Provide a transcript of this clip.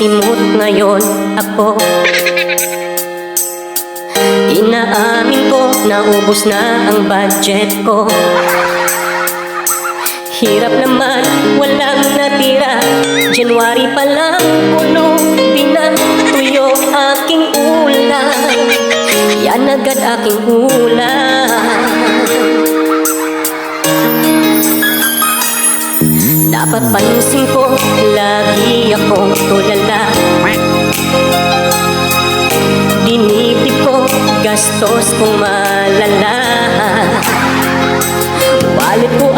simot ngayon ako. Inaamin ko, naubos na ang budget ko. Hirap naman, walang natira. January pa lang, puno din na tuyo aking ulam. Yan agad aking ulam. Dapat pansin ko, lagi akong tulala. Dinitip ko, gastos kong malala. Wallet ko